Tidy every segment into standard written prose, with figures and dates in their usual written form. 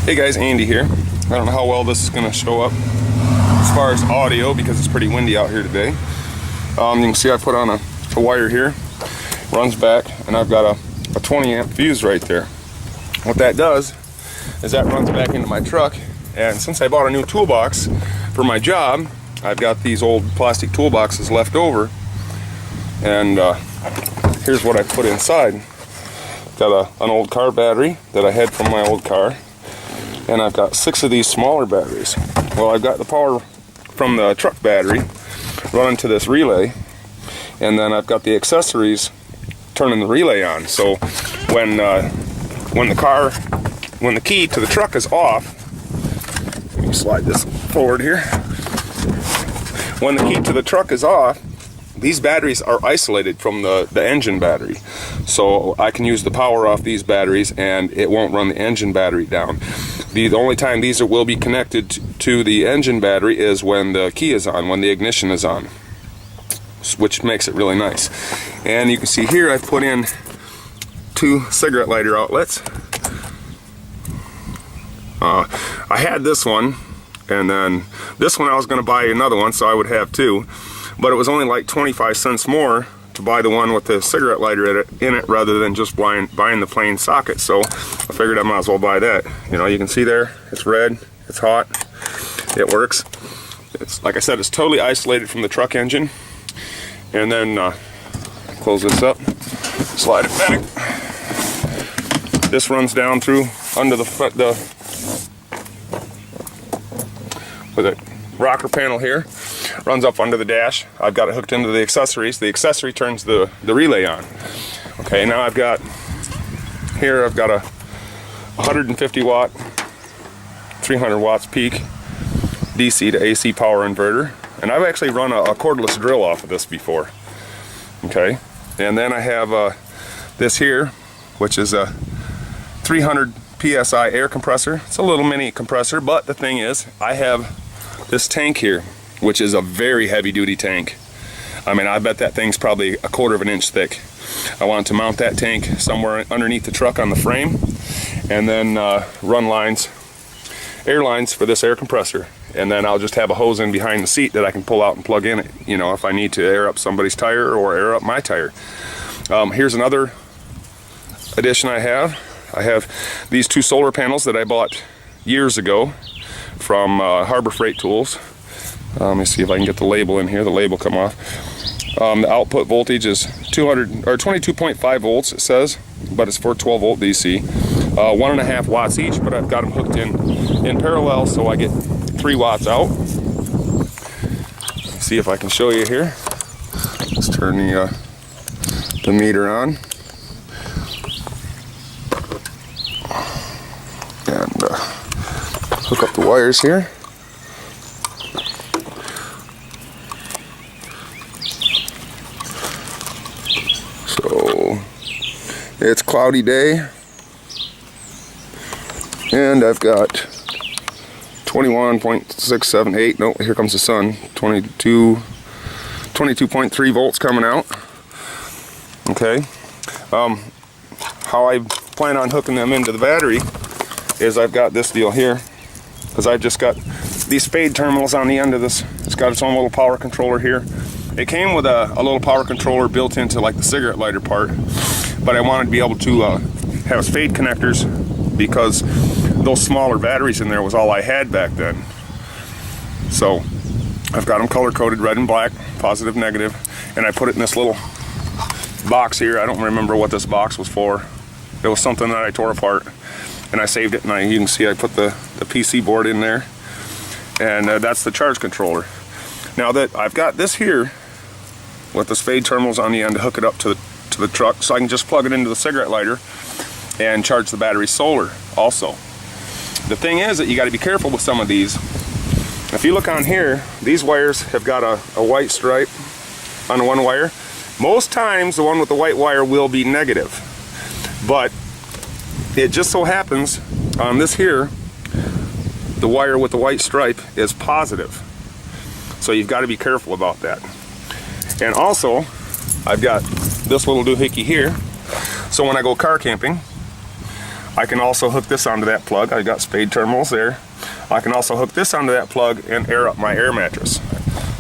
Hey guys, Andy here. I don't know how well this is going to show up as far as audio because it's pretty windy out here today. You can see I put on a wire here, runs back, and I've got a 20 amp fuse right there. What that does is that runs back into my truck, and since I bought a new toolbox for my job, I've got these old plastic toolboxes left over, and here's what I put inside. Got an old car battery that I had from my old car, and I've got 6 of these smaller batteries. Well, I've got the power from the truck battery running to this relay, and then I've got the accessories turning the relay on. So when the key to the truck is off, let me slide this forward here. When the key to the truck is off, these batteries are isolated from the engine battery. So I can use the power off these batteries and it won't run the engine battery down. The only time these will be connected to the engine battery is when the key is on, when the ignition is on, which makes it really nice. And you can see here I've put in 2 cigarette lighter outlets. I had this one, and then this one I was going to buy another one, so I would have 2. But it was only like 25 cents more to buy the one with the cigarette lighter in it rather than just buying the plain socket. So I figured I might as well buy that. You know, you can see there, it's red, it's hot, it works. It's, like I said, it's totally isolated from the truck engine. And then close this up, slide it back. This runs down through under the with a rocker panel here. Runs up under the dash. I've got it hooked into the accessories. The accessory turns the relay on. Okay, now I've got a 150 watt, 300 watts peak DC to AC power inverter. And I've actually run a cordless drill off of this before. Okay, and then I have this here, which is a 300 PSI air compressor. It's a little mini compressor, but the thing is, I have this tank here, which is a very heavy duty tank. I mean, I bet that thing's probably 1/4 of an inch thick. I want to mount that tank somewhere underneath the truck on the frame, and then run air lines for this air compressor. And then I'll just have a hose in behind the seat that I can pull out and plug in, you know, if I need to air up somebody's tire or air up my tire. Here's another addition I have. I have these 2 solar panels that I bought years ago from Harbor Freight Tools. Let me see if I can get the label in here. The label come off. The output voltage is 22.5 volts, it says, but it's for 12 volt DC. 1.5 watts each, but I've got them hooked in parallel, so I get 3 watts out. Let's see if I can show you here. Let's turn the meter on. And hook up the wires here. So it's cloudy day, and I've got 21.678, no, here comes the sun, 22.3 volts coming out. Okay, how I plan on hooking them into the battery is I've got this deal here, because I've just got these spade terminals on the end of this. It's got its own little power controller here. It came with a little power controller built into like the cigarette lighter part, but I wanted to be able to have spade connectors because those smaller batteries in there was all I had back then. So I've got them color coded red and black, positive, negative, and I put it in this little box here. I don't remember what this box was for. It was something that I tore apart, and I saved it, and you can see I put the PC board in there, and that's the charge controller. Now that I've got this here with the spade terminals on the end to hook it up to the truck, so I can just plug it into the cigarette lighter and charge the battery solar also. The thing is that you got to be careful with some of these. If you look on here, these wires have got a white stripe on the one wire. Most times the one with the white wire will be negative, but it just so happens on this here, the wire with the white stripe is positive. So you've got to be careful about that. And also, I've got this little doohickey here. So when I go car camping, I can also hook this onto that plug. I got spade terminals there. I can also hook this onto that plug and air up my air mattress.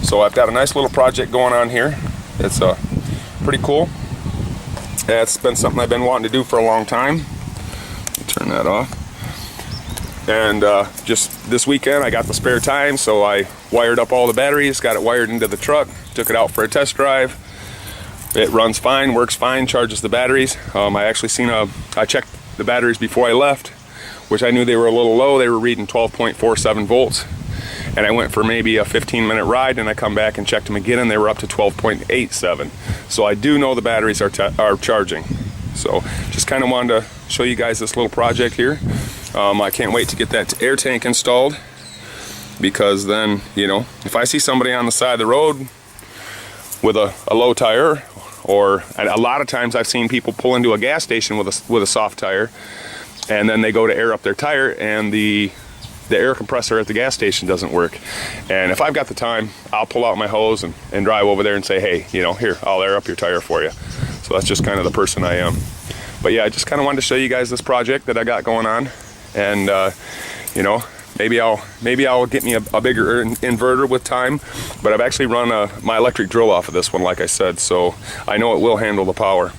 So I've got a nice little project going on here. It's pretty cool. It's been something I've been wanting to do for a long time. Turn that off. And just this weekend I got the spare time, so I wired up all the batteries, got it wired into the truck, took it out for a test drive. It runs fine, works fine, charges the batteries. I checked the batteries before I left, which I knew they were a little low. They were reading 12.47 volts. And I went for maybe a 15-minute ride, and I come back and checked them again, and they were up to 12.87. So I do know the batteries are charging. So just kind of wanted to show you guys this little project here. I can't wait to get that air tank installed, because then, you know, if I see somebody on the side of the road with a low tire, or a lot of times I've seen people pull into a gas station with a soft tire, and then they go to air up their tire, and the air compressor at the gas station doesn't work. And if I've got the time, I'll pull out my hose and drive over there and say, hey, you know, here, I'll air up your tire for you. So that's just kind of the person I am. But yeah, I just kind of wanted to show you guys this project that I got going on. And you know, maybe I'll get me a bigger inverter with time. But I've actually run my electric drill off of this one, like I said, so I know it will handle the power.